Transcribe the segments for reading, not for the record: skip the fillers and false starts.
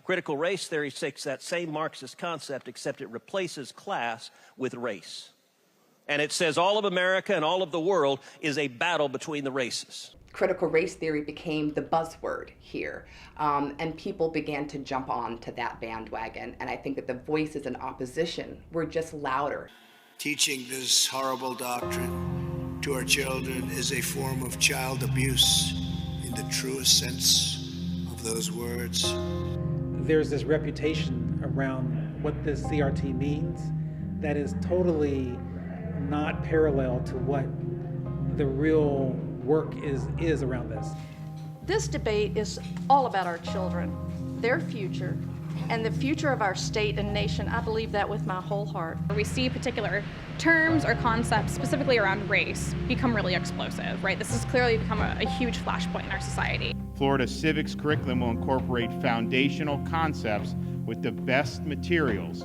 Critical race theory takes that same Marxist concept, except it replaces class with race. And it says all of America and all of the world is a battle between the races. Critical race theory became the buzzword here, and people began to jump on to that bandwagon. And I think that the voices in opposition were just louder. Teaching this horrible doctrine to our children is a form of child abuse in the truest sense of those words. There's this reputation around what this CRT means that is totally not parallel to what the real work is around this. This debate is all about our children, their future, and the future of our state and nation. I believe that with my whole heart. We see particular terms or concepts, specifically around race, become really explosive, right? This has clearly become a huge flashpoint in our society. Florida civics curriculum will incorporate foundational concepts with the best materials,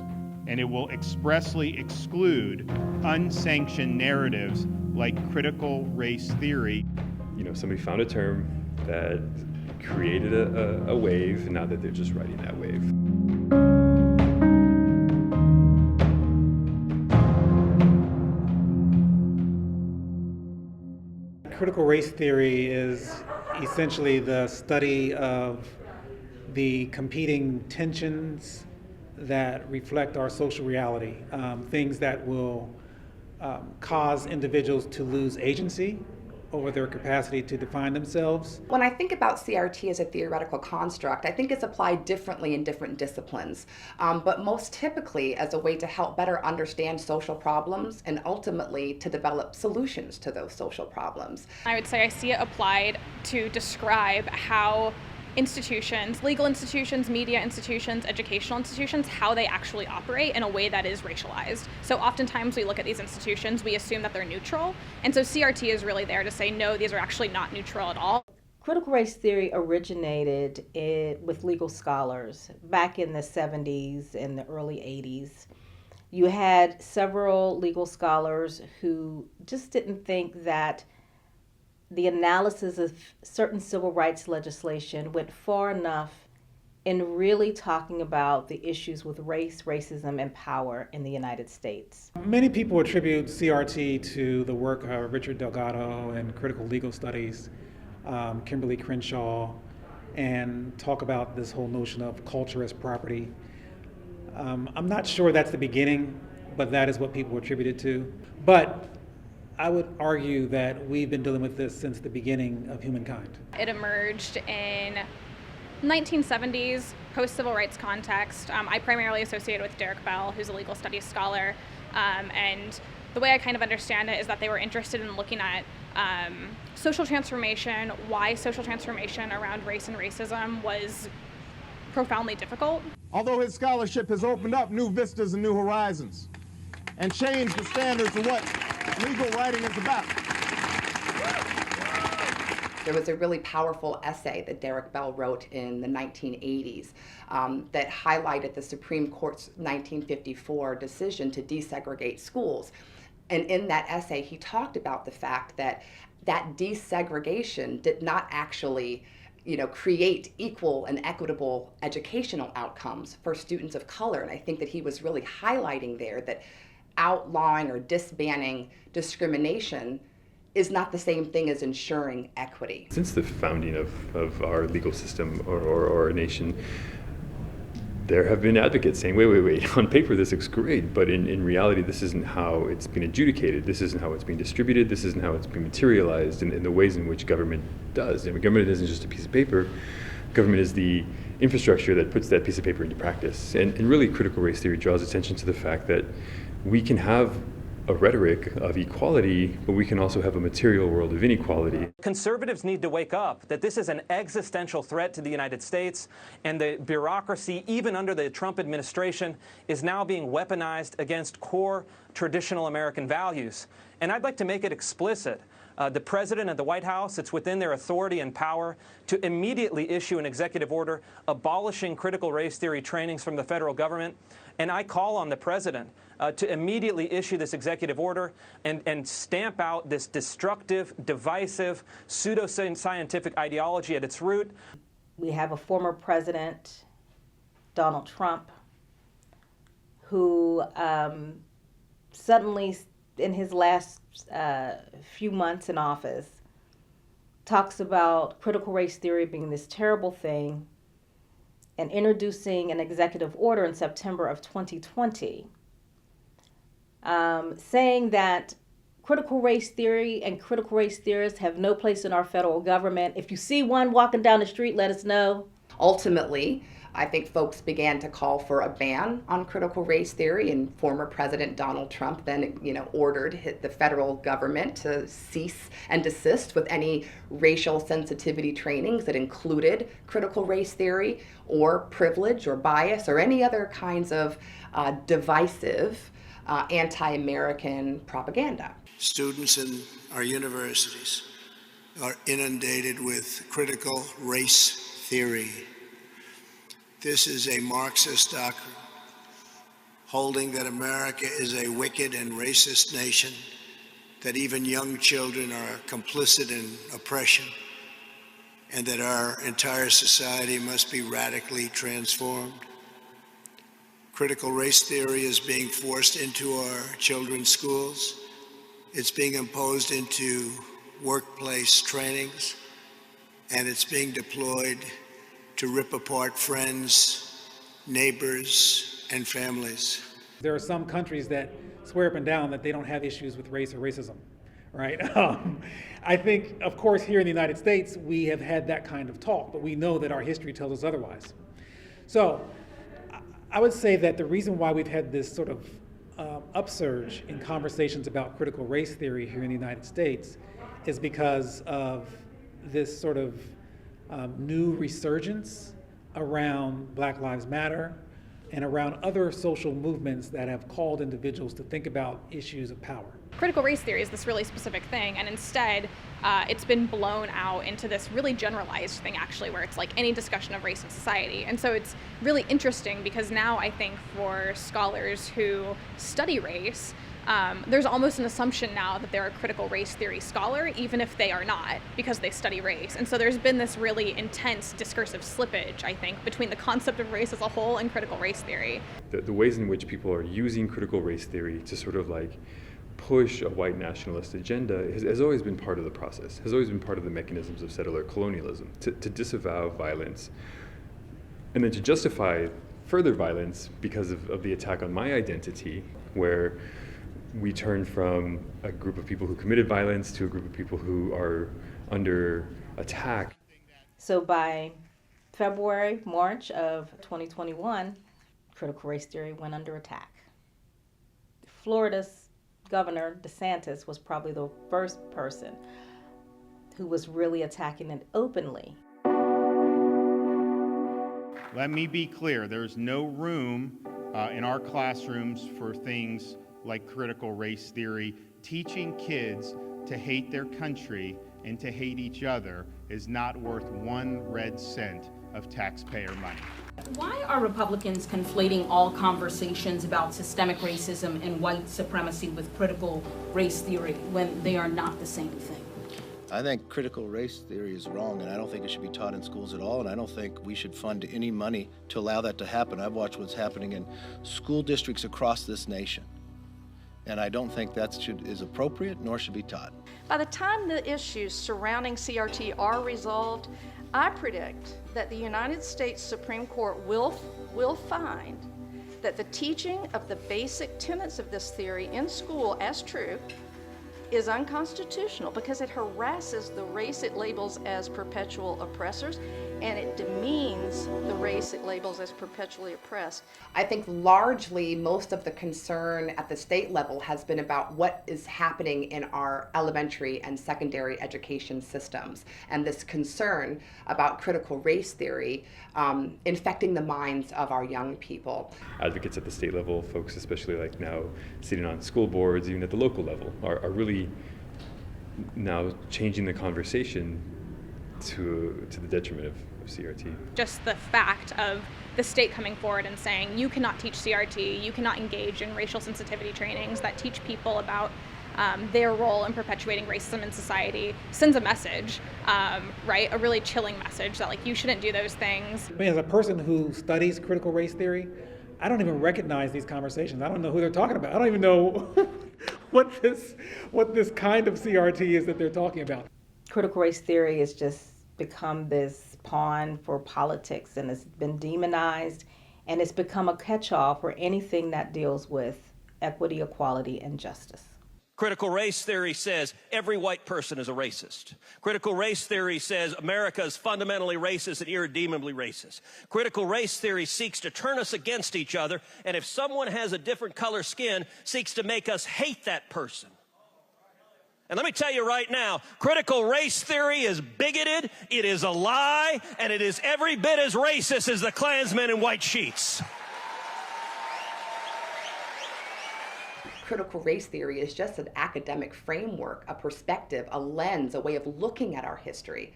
and it will expressly exclude unsanctioned narratives like critical race theory. You know, somebody found a term that created a wave, and now that they're just riding that wave. Critical race theory is essentially the study of the competing tensions that reflect our social reality, things that will cause individuals to lose agency over their capacity to define themselves. When I think about CRT as a theoretical construct, I think it's applied differently in different disciplines, but most typically as a way to help better understand social problems and ultimately to develop solutions to those social problems. I would say I see it applied to describe how institutions, legal institutions, media institutions, educational institutions, how they actually operate in a way that is racialized. So oftentimes we look at these institutions, we assume that they're neutral, and so CRT is really there to say, no, these are actually not neutral at all. Critical race theory originated with legal scholars back in the 70s and the early 80s. You had several legal scholars who just didn't think that the analysis of certain civil rights legislation went far enough in really talking about the issues with race, racism, and power in the United States. Many people attribute CRT to the work of Richard Delgado and critical legal studies, Kimberly Crenshaw, and talk about this whole notion of culture as property. I'm not sure that's the beginning, but that is what people attribute it to. But I would argue that we've been dealing with this since the beginning of humankind. It emerged in 1970s, post-civil rights context. I primarily associated with Derek Bell, who's a legal studies scholar, and the way I kind of understand it is that they were interested in looking at social transformation, why social transformation around race and racism was profoundly difficult. Although his scholarship has opened up new vistas and new horizons and changed the standards of what legal writing is about. There was a really powerful essay that Derek Bell wrote in the 1980s that highlighted the Supreme Court's 1954 decision to desegregate schools. And in that essay, he talked about the fact that that desegregation did not actually create equal and equitable educational outcomes for students of color. And I think that he was really highlighting there that outlawing or disbanning discrimination is not the same thing as ensuring equity. Since the founding of our legal system or our nation, there have been advocates saying, wait, on paper this looks great, but in reality this isn't how it's been adjudicated, this isn't how it's being distributed, this isn't how it's being materialized in the ways in which government does. I mean, government isn't just a piece of paper, government is the infrastructure that puts that piece of paper into practice. And really critical race theory draws attention to the fact that we can have a rhetoric of equality, but we can also have a material world of inequality. Conservatives need to wake up that this is an existential threat to the United States, and the bureaucracy, even under the Trump administration, is now being weaponized against core traditional American values. And I'd like to make it explicit. The President and the White House, it's within their authority and power to immediately issue an executive order abolishing critical race theory trainings from the federal government. And I call on the President to immediately issue this executive order and stamp out this destructive, divisive, pseudoscientific ideology at its root. We have a former president Donald Trump, who suddenly, in his last few months in office, talks about critical race theory being this terrible thing and introducing an executive order in September of 2020 saying that critical race theory and critical race theorists have no place in our federal government. If you see one walking down the street, let us know. Ultimately, I think folks began to call for a ban on critical race theory, and former President Donald Trump then, ordered the federal government to cease and desist with any racial sensitivity trainings that included critical race theory or privilege or bias or any other kinds of divisive anti-American propaganda. Students in our universities are inundated with critical race theory. This is a Marxist doctrine, holding that America is a wicked and racist nation, that even young children are complicit in oppression, and that our entire society must be radically transformed. Critical race theory is being forced into our children's schools. It's being imposed into workplace trainings, and it's being deployed to rip apart friends, neighbors, and families. There are some countries that swear up and down that they don't have issues with race or racism, right? I think, of course, here in the United States, we have had that kind of talk, but we know that our history tells us otherwise. So I would say that the reason why we've had this sort of upsurge in conversations about critical race theory here in the United States is because of this sort of new resurgence around Black Lives Matter and around other social movements that have called individuals to think about issues of power. Critical race theory is this really specific thing, and instead it's been blown out into this really generalized thing, actually, where it's like any discussion of race in society. And so it's really interesting because now I think for scholars who study race, there's almost an assumption now that they're a critical race theory scholar, even if they are not, because they study race. And so there's been this really intense discursive slippage, I think, between the concept of race as a whole and critical race theory. The ways in which people are using critical race theory to sort of like push a white nationalist agenda has always been part of the process, has always been part of the mechanisms of settler colonialism, to disavow violence and then to justify further violence because of the attack on my identity, where we turn from a group of people who committed violence to a group of people who are under attack. So by February, March of 2021, critical race theory went under attack. Florida's Governor DeSantis was probably the first person who was really attacking it openly. Let me be clear, there's no room in our classrooms for things like critical race theory. Teaching kids to hate their country and to hate each other is not worth 1 red cent of taxpayer money. Why are Republicans conflating all conversations about systemic racism and white supremacy with critical race theory when they are not the same thing? I think critical race theory is wrong, and I don't think it should be taught in schools at all, and I don't think we should fund any money to allow that to happen. I've watched what's happening in school districts across this nation, and I don't think that is appropriate nor should be taught. By the time the issues surrounding CRT are resolved, I predict that the United States Supreme Court will find that the teaching of the basic tenets of this theory in school as true is unconstitutional because it harasses the race it labels as perpetual oppressors, and it demeans the race it labels as perpetually oppressed. I think largely most of the concern at the state level has been about what is happening in our elementary and secondary education systems, and this concern about critical race theory infecting the minds of our young people. Advocates at the state level, folks especially like now sitting on school boards, even at the local level, are really now changing the conversation to the detriment of CRT. Just the fact of the state coming forward and saying you cannot teach CRT, you cannot engage in racial sensitivity trainings that teach people about their role in perpetuating racism in society sends a message, right? A really chilling message that like you shouldn't do those things. I mean, as a person who studies critical race theory, I don't even recognize these conversations. I don't know who they're talking about. I don't even know what this kind of CRT is that they're talking about. Critical race theory has just become this pawn for politics, and it's been demonized, and it's become a catch-all for anything that deals with equity, equality, and justice. Critical race theory says every white person is a racist. Critical race theory says America is fundamentally racist and irredeemably racist. Critical race theory seeks to turn us against each other, and if someone has a different color skin, seeks to make us hate that person. And let me tell you right now, critical race theory is bigoted, it is a lie, and it is every bit as racist as the Klansmen in white sheets. Critical race theory is just an academic framework, a perspective, a lens, a way of looking at our history.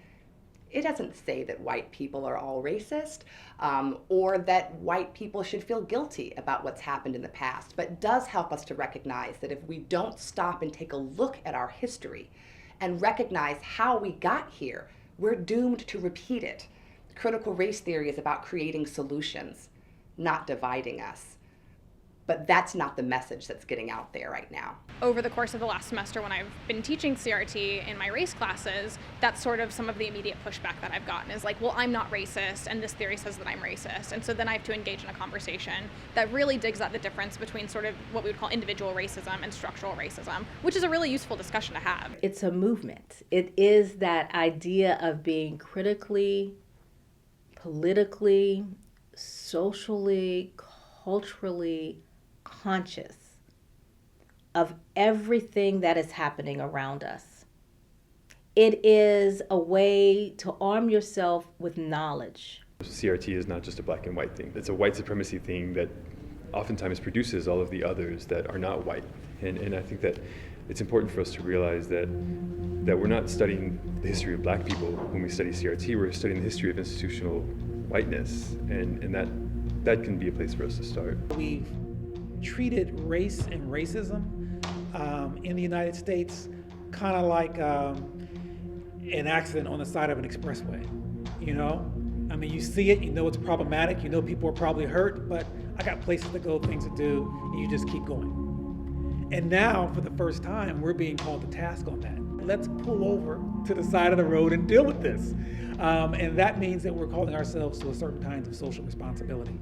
It doesn't say that white people are all racist or that white people should feel guilty about what's happened in the past, but does help us to recognize that if we don't stop and take a look at our history and recognize how we got here, we're doomed to repeat it. Critical race theory is about creating solutions, not dividing us. But that's not the message that's getting out there right now. Over the course of the last semester when I've been teaching CRT in my race classes, that's sort of some of the immediate pushback that I've gotten is like, well, I'm not racist, and this theory says that I'm racist. And so then I have to engage in a conversation that really digs at the difference between sort of what we would call individual racism and structural racism, which is a really useful discussion to have. It's a movement. It is that idea of being critically, politically, socially, culturally conscious of everything that is happening around us. It is a way to arm yourself with knowledge. CRT is not just a black and white thing. It's a white supremacy thing that oftentimes produces all of the others that are not white. And I think that it's important for us to realize that we're not studying the history of black people when we study CRT, we're studying the history of institutional whiteness. And that can be a place for us to start. We've treated race and racism in the United States kind of like an accident on the side of an expressway, you know? I mean, you see it, you know it's problematic, you know people are probably hurt, but I got places to go, things to do, and you just keep going. And now, for the first time, we're being called to task on that. Let's pull over to the side of the road and deal with this. And that means that we're calling ourselves to a certain kind of social responsibility.